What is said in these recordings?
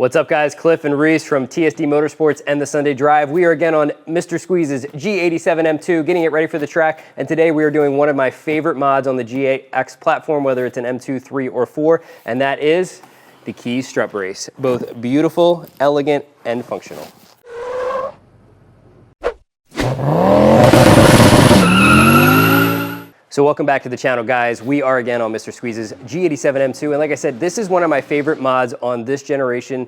What's up guys, Cliff and Reese from TSD Motorsports and the Sunday Drive. We are again on Mr. Squeeze's G87 M2, getting it ready for the track. And today we are doing one of my favorite mods on the G8X platform, whether it's an M2, 3, or 4, and that is the Kies Strut Brace. Both beautiful, elegant, and functional. So welcome back to the channel, guys. We are again on Mr. Squeeze's G87 M2, and like I said, this is one of my favorite mods on this generation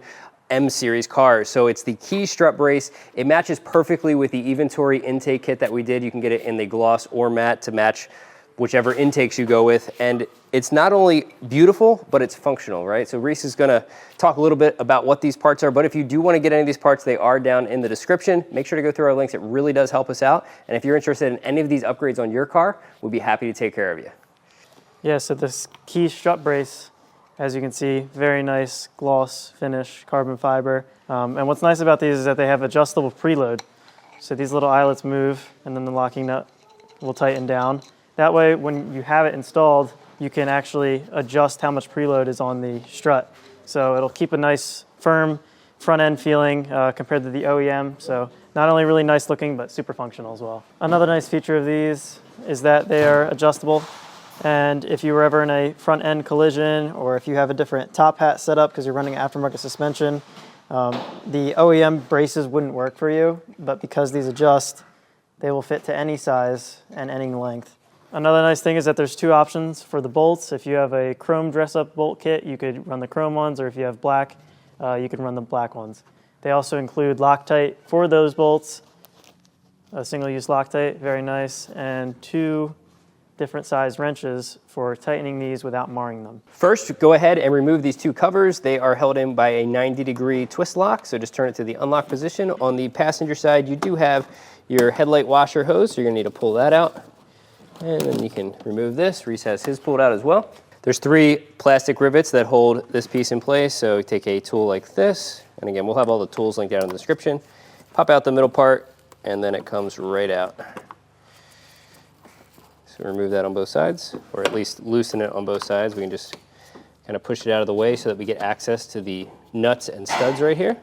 M series cars. So it's the Kies Strut Brace. It matches perfectly with the Inventory intake kit that we did. You can get it in the gloss or matte to match whichever intakes you go with. And it's not only beautiful, but it's functional, right? So Reese is gonna talk a little bit about what these parts are, but if you do wanna get any of these parts, they are down in the description. Make sure to go through our links. It really does help us out. And if you're interested in any of these upgrades on your car, we'd be happy to take care of you. Yeah, so this Kies Strut Brace, as you can see, very nice gloss finish, carbon fiber. And what's nice about these is that they have adjustable preload. So these little eyelets move and then the locking nut will tighten down. That way, when you have it installed, you can actually adjust how much preload is on the strut. So it'll keep a nice, firm front end feeling compared to the OEM. So not only really nice looking, but super functional as well. Another nice feature of these is that they are adjustable. And if you were ever in a front end collision, or if you have a different top hat setup because you're running aftermarket suspension, the OEM braces wouldn't work for you. But because these adjust, they will fit to any size and any length. Another nice thing is that there's two options for the bolts. If you have a chrome dress-up bolt kit, you could run the chrome ones, or if you have black, you can run the black ones. They also include Loctite for those bolts, a single-use Loctite, very nice, and two different size wrenches for tightening these without marring them. First, go ahead and remove these two covers. They are held in by a 90-degree twist lock, so just turn it to the unlock position. On the passenger side, you do have your headlight washer hose, so you're gonna need to pull that out. And then you can remove this. Reese has his pulled out as well. There's three plastic rivets that hold this piece in place. So take a tool like this, and again, we'll have all the tools linked down in the description. Pop out the middle part, and then it comes right out. So remove that on both sides, or at least loosen it on both sides. We can just kind of push it out of the way so that we get access to the nuts and studs right here.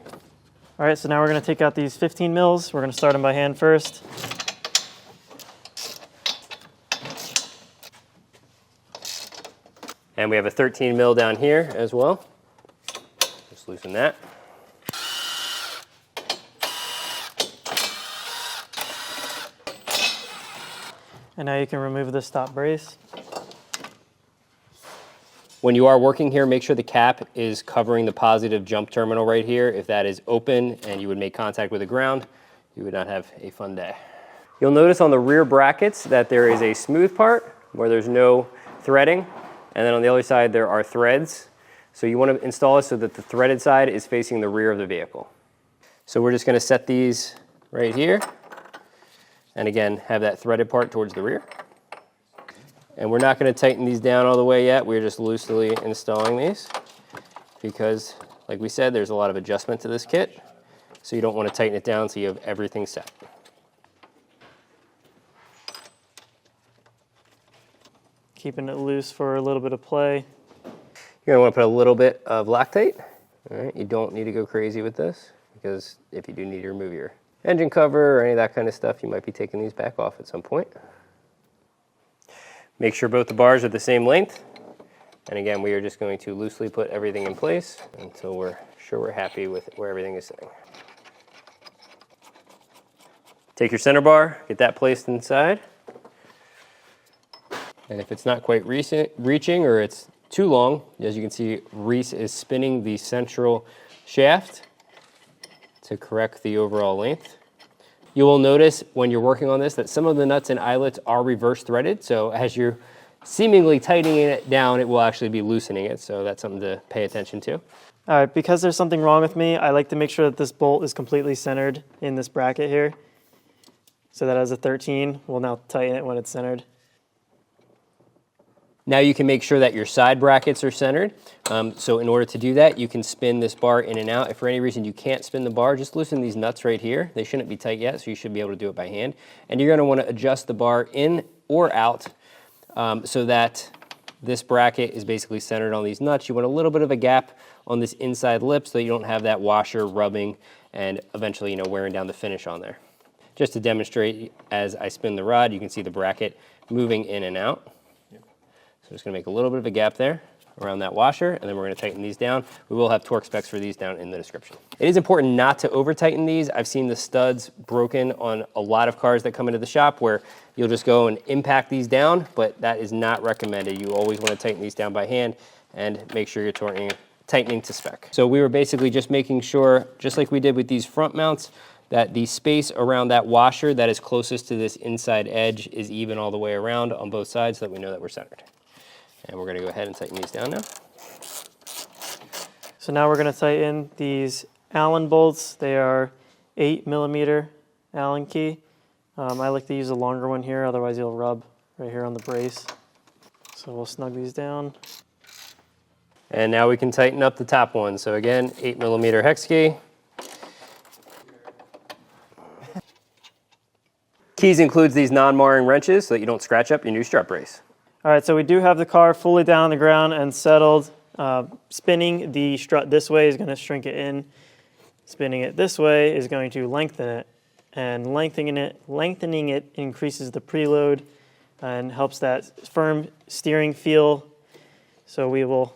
All right, so now we're gonna take out these 15 mils. We're gonna start them by hand first. And we have a 13 mil down here as well. Just loosen that. And now you can remove the stop brace. When you are working here, make sure the cap is covering the positive jump terminal right here. If that is open and you would make contact with the ground, you would not have a fun day. You'll notice on the rear brackets that there is a smooth part where there's no threading. And then on the other side, there are threads. So you want to install it so that the threaded side is facing the rear of the vehicle. So we're just going to set these right here. And again, have that threaded part towards the rear. And we're not going to tighten these down all the way yet. We're just loosely installing these because, like we said, there's a lot of adjustment to this kit. So you don't want to tighten it down so you have everything set. Keeping it loose for a little bit of play. You're gonna wanna put a little bit of Loctite. All right, you don't need to go crazy with this because if you do need to remove your engine cover or any of that kind of stuff, you might be taking these back off at some point. Make sure both the bars are the same length. And again, we are just going to loosely put everything in place until we're sure we're happy with where everything is sitting. Take your center bar, get that placed inside. And if it's not quite reaching or it's too long, as you can see, Reese is spinning the central shaft to correct the overall length. You will notice when you're working on this that some of the nuts and eyelets are reverse threaded. So as you're seemingly tightening it down, it will actually be loosening it. So that's something to pay attention to. All right, because there's something wrong with me, I like to make sure that this bolt is completely centered in this bracket here. So that as a 13, we'll now tighten it when it's centered. Now you can make sure that your side brackets are centered. So in order to do that, you can spin this bar in and out. If for any reason you can't spin the bar, just loosen these nuts right here. They shouldn't be tight yet, so you should be able to do it by hand. And you're gonna wanna adjust the bar in or out so that this bracket is basically centered on these nuts. You want a little bit of a gap on this inside lip so that you don't have that washer rubbing and eventually, wearing down the finish on there. Just to demonstrate, as I spin the rod, you can see the bracket moving in and out. So I'm just going to make a little bit of a gap there around that washer, and then we're going to tighten these down. We will have torque specs for these down in the description. It is important not to over tighten these. I've seen the studs broken on a lot of cars that come into the shop where you'll just go and impact these down, but that is not recommended. You always want to tighten these down by hand and make sure you're tightening to spec. So we were basically just making sure, just like we did with these front mounts, that the space around that washer that is closest to this inside edge is even all the way around on both sides so that we know that we're centered. And we're going to go ahead and tighten these down now. So now we're going to tighten these Allen bolts. They are 8mm Allen key. I like to use a longer one here, otherwise you'll rub right here on the brace. So we'll snug these down. And now we can tighten up the top one. So again, 8mm hex key. Kies includes these non-marring wrenches so that you don't scratch up your new strut brace. All right, so we do have the car fully down on the ground and settled. Spinning the strut this way is going to shrink it in. Spinning it this way is going to lengthen it. And lengthening it increases the preload and helps that firm steering feel. So we will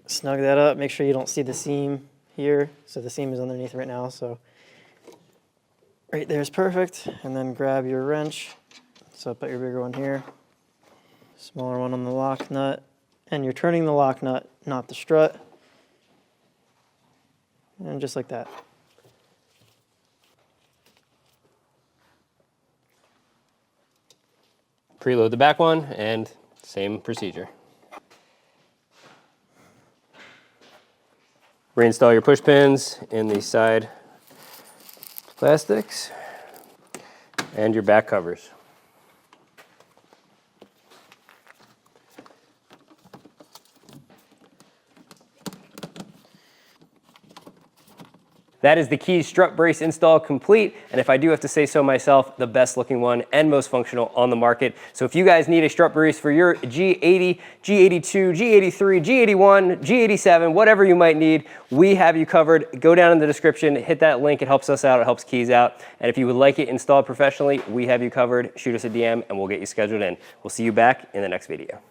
snug that up. Make sure you don't see the seam here. So the seam is underneath right now. So right there is perfect. And then grab your wrench. So put your bigger one here. Smaller one on the lock nut, and you're turning the lock nut, not the strut. And just like that. Preload the back one, and same procedure. Reinstall your push pins in the side plastics and your back covers. That is the Kies Strut Brace install complete, and if I do have to say so myself, the best looking one and most functional on the market. So if you guys need a strut brace for your G80, G82, G83, G81, G87, whatever you might need, we have you covered. Go down in the description, hit that link, it helps us out, it helps Kies out. And if you would like it installed professionally, we have you covered. Shoot us a DM and we'll get you scheduled in. We'll see you back in the next video.